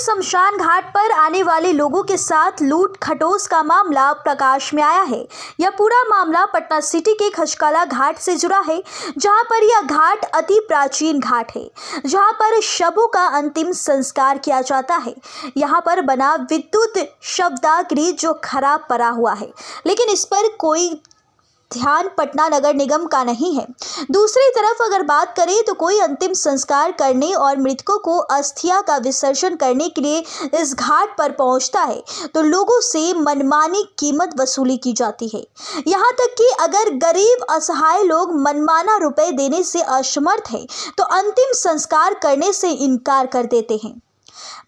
शमशान घाट पर आने वाले लोगों के साथ लूट खटोस का मामला प्रकाश में आया है। यह पूरा मामला पटना सिटी के खचकाला घाट से जुड़ा है, जहां पर यह घाट अति प्राचीन घाट है, जहां पर शवों का अंतिम संस्कार किया जाता है। यहां पर बना विद्युत शवदाह जो खराब पड़ा हुआ है, लेकिन इस पर कोई ध्यान पटना नगर निगम का नहीं है। दूसरी तरफ अगर बात करें तो कोई अंतिम संस्कार करने और मृतकों को अस्थियां का विसर्जन करने के लिए इस घाट पर पहुंचता है तो लोगों से मनमानी कीमत वसूली की जाती है। यहां तक कि अगर गरीब असहाय लोग मनमाना रुपए देने से असमर्थ हैं तो अंतिम संस्कार करने से इनकार कर देते हैं।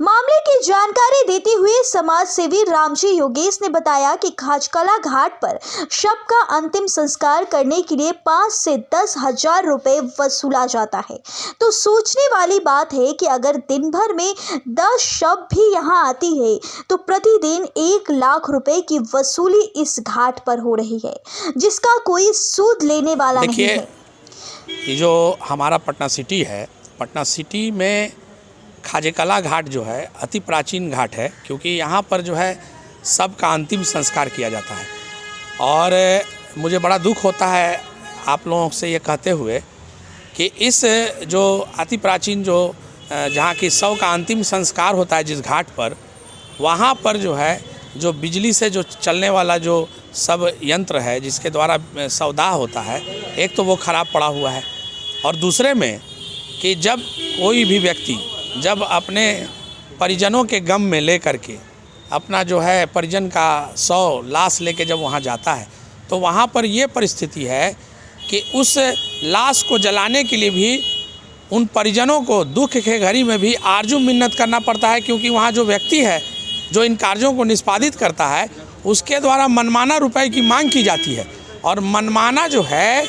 मामले की जानकारी देते हुए समाज सेवी रामजी योगेश ने बताया कि खचकाला घाट पर शव का अंतिम संस्कार करने के लिए 5 से 10 हजार रुपए वसूला जाता है। तो सोचने वाली बात है कि अगर दिन भर में 10 शव भी यहां आती है तो प्रतिदिन 1 लाख रुपए की वसूली इस घाट पर हो रही है, जिसका कोई सूद लेने वाला नहीं है। ये जो हमारा पटना सिटी है, पटना सिटी में खचकाला घाट जो है अति प्राचीन घाट है, क्योंकि यहाँ पर जो है सबका अंतिम संस्कार किया जाता है। और मुझे बड़ा दुख होता है आप लोगों से ये कहते हुए कि इस जो अति प्राचीन जो जहाँ की शव का अंतिम संस्कार होता है जिस घाट पर, वहाँ पर जो है जो बिजली से जो चलने वाला जो सब यंत्र है जिसके द्वारा शवदाह होता है, एक तो वो ख़राब पड़ा हुआ है, और दूसरे में कि जब कोई भी व्यक्ति जब अपने परिजनों के गम में लेकर के अपना जो है परिजन का लाश लेके जब वहाँ जाता है तो वहाँ पर ये परिस्थिति है कि उस लाश को जलाने के लिए भी उन परिजनों को दुख के घड़ी में भी आरजू मिन्नत करना पड़ता है, क्योंकि वहाँ जो व्यक्ति है जो इन कार्यों को निष्पादित करता है उसके द्वारा मनमाना रुपए की मांग की जाती है। और मनमाना जो है,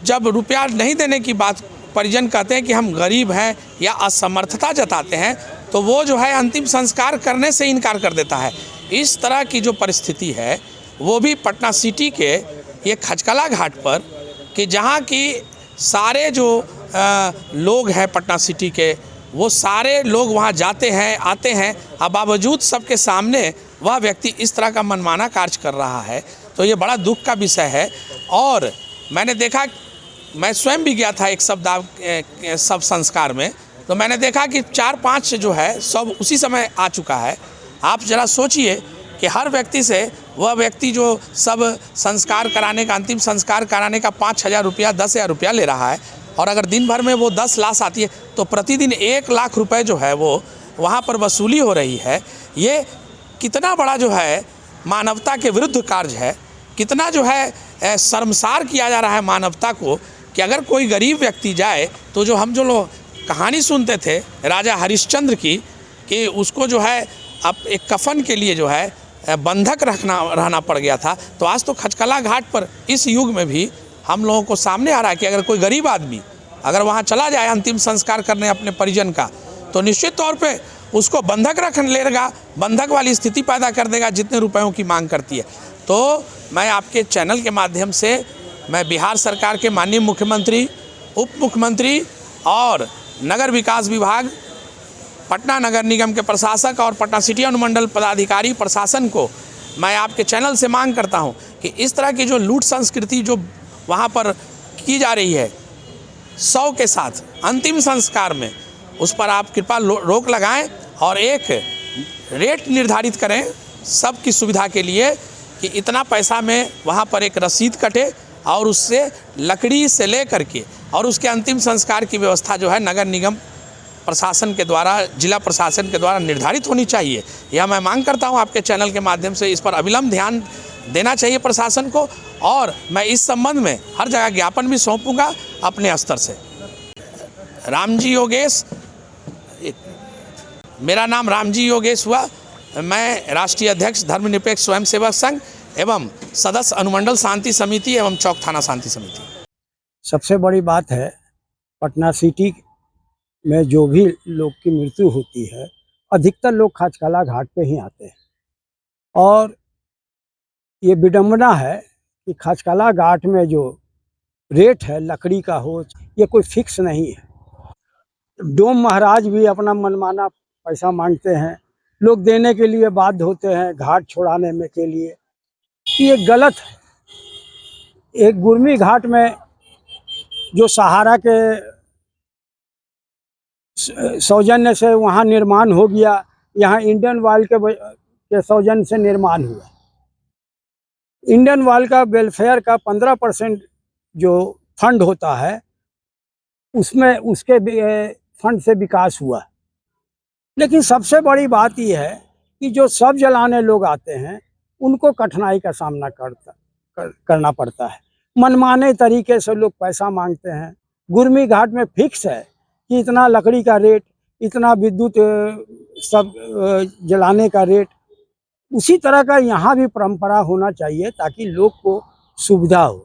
जब रुपया नहीं देने की बात परिजन कहते हैं कि हम गरीब हैं या असमर्थता जताते हैं, तो वो जो है अंतिम संस्कार करने से इनकार कर देता है। इस तरह की जो परिस्थिति है वो भी पटना सिटी के ये खचकाला घाट पर, कि जहाँ की सारे जो लोग हैं पटना सिटी के, वो सारे लोग वहाँ जाते हैं आते हैं, अब बावजूद सबके सामने वह व्यक्ति इस तरह का मनमाना कार्य कर रहा है, तो ये बड़ा दुख का विषय है। और मैंने देखा, मैं स्वयं भी गया था एक शव संस्कार में, तो मैंने देखा कि 4-5 जो है सब उसी समय आ चुका है। आप ज़रा सोचिए कि हर व्यक्ति से वह व्यक्ति जो सब संस्कार कराने का अंतिम संस्कार कराने का 5,000 रुपया 10,000 रुपया ले रहा है, और अगर दिन भर में वो 10 लाश आती है तो प्रतिदिन 1 लाख रुपए जो है वो वहाँ पर वसूली हो रही है। ये कितना बड़ा जो है मानवता के विरुद्ध कार्य है, कितना जो है शर्मसार किया जा रहा है मानवता को, कि अगर कोई गरीब व्यक्ति जाए तो जो हम जो लोग कहानी सुनते थे राजा हरिश्चंद्र की, कि उसको जो है अब एक कफन के लिए जो है बंधक रहना पड़ गया था, तो आज तो खचकाला घाट पर इस युग में भी हम लोगों को सामने आ रहा है कि अगर कोई गरीब आदमी अगर वहाँ चला जाए अंतिम संस्कार करने अपने परिजन का, तो निश्चित तौर पे उसको बंधक रख लेगा, बंधक वाली स्थिति पैदा कर देगा जितने रुपयों की मांग करती है। तो मैं आपके चैनल के माध्यम से मैं बिहार सरकार के माननीय मुख्यमंत्री, उप मुख्यमंत्री और नगर विकास विभाग, पटना नगर निगम के प्रशासक और पटना सिटी अनुमंडल पदाधिकारी प्रशासन को मैं आपके चैनल से मांग करता हूं कि इस तरह की जो लूट संस्कृति जो वहां पर की जा रही है शव के साथ अंतिम संस्कार में, उस पर आप कृपा रोक लगाएं और एक रेट निर्धारित करें सबकी सुविधा के लिए कि इतना पैसा में वहाँ पर एक रसीद कटे और उससे लकड़ी से ले करके और उसके अंतिम संस्कार की व्यवस्था जो है नगर निगम प्रशासन के द्वारा, जिला प्रशासन के द्वारा निर्धारित होनी चाहिए। यह मैं मांग करता हूं आपके चैनल के माध्यम से। इस पर अविलंब ध्यान देना चाहिए प्रशासन को, और मैं इस संबंध में हर जगह ज्ञापन भी सौंपूंगा अपने स्तर से। रामजी योगेश, मेरा नाम रामजी योगेश हुआ। मैं राष्ट्रीय अध्यक्ष धर्मनिरपेक्ष स्वयंसेवक संघ एवं सदस्य अनुमंडल शांति समिति एवं चौक थाना शांति समिति। सबसे बड़ी बात है, पटना सिटी में जो भी लोग की मृत्यु होती है अधिकतर लोग खचकाला घाट पे ही आते हैं, और ये विडंबना है कि खचकाला घाट में जो रेट है लकड़ी का हो, ये कोई फिक्स नहीं है। डोम महाराज भी अपना मनमाना पैसा मांगते हैं, लोग देने के लिए बाध्य होते हैं घाट छोड़ाने में के लिए। ये गलत है। एक गुरमी घाट में जो सहारा के सौजन्य से वहाँ निर्माण हो गया, यहाँ इंडियन ऑयल के सौजन्य से निर्माण हुआ। इंडियन ऑयल का वेलफेयर का 15% जो फंड होता है उसमें उसके फंड से विकास हुआ। लेकिन सबसे बड़ी बात यह है कि जो सब जलाने लोग आते हैं उनको कठिनाई का सामना करना पड़ता है। मनमाने तरीके से लोग पैसा मांगते हैं। गुरमी घाट में फिक्स है कि इतना लकड़ी का रेट, इतना विद्युत सब जलाने का रेट। उसी तरह का यहाँ भी परंपरा होना चाहिए ताकि लोग को सुविधा हो।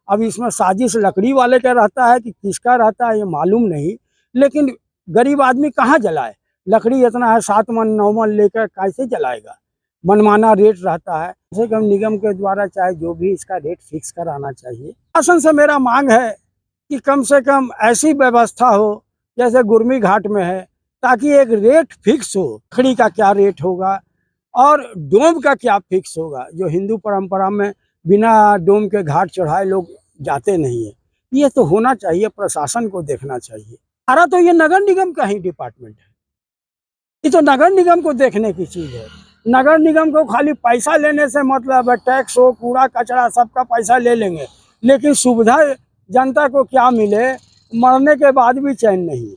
अब इसमें साजिश लकड़ी वाले का रहता है कि किसका रहता है ये मालूम नहीं, लेकिन गरीब आदमी कहाँ जलाए? लकड़ी इतना है 7 मन 9 मन लेकर कैसे जलाएगा? मनमाना रेट रहता है। कम से कम निगम के द्वारा चाहे जो भी इसका रेट फिक्स कराना चाहिए। शासन से मेरा मांग है कि कम से कम ऐसी व्यवस्था हो जैसे गुरमी घाट में है, ताकि एक रेट फिक्स हो। लकड़ी का क्या रेट होगा और डोम का क्या फिक्स होगा। जो हिंदू परंपरा में बिना डोम के घाट चढ़ाए लोग जाते नहीं है, ये तो होना चाहिए। प्रशासन को देखना चाहिए। हमारा तो ये नगर निगम का ही डिपार्टमेंट है, ये तो नगर निगम को देखने की चीज़ है। नगर निगम को खाली पैसा लेने से मतलब है, टैक्स हो, कूड़ा कचरा सबका पैसा ले लेंगे, लेकिन सुविधा जनता को क्या मिले, मरने के बाद भी चैन नहीं।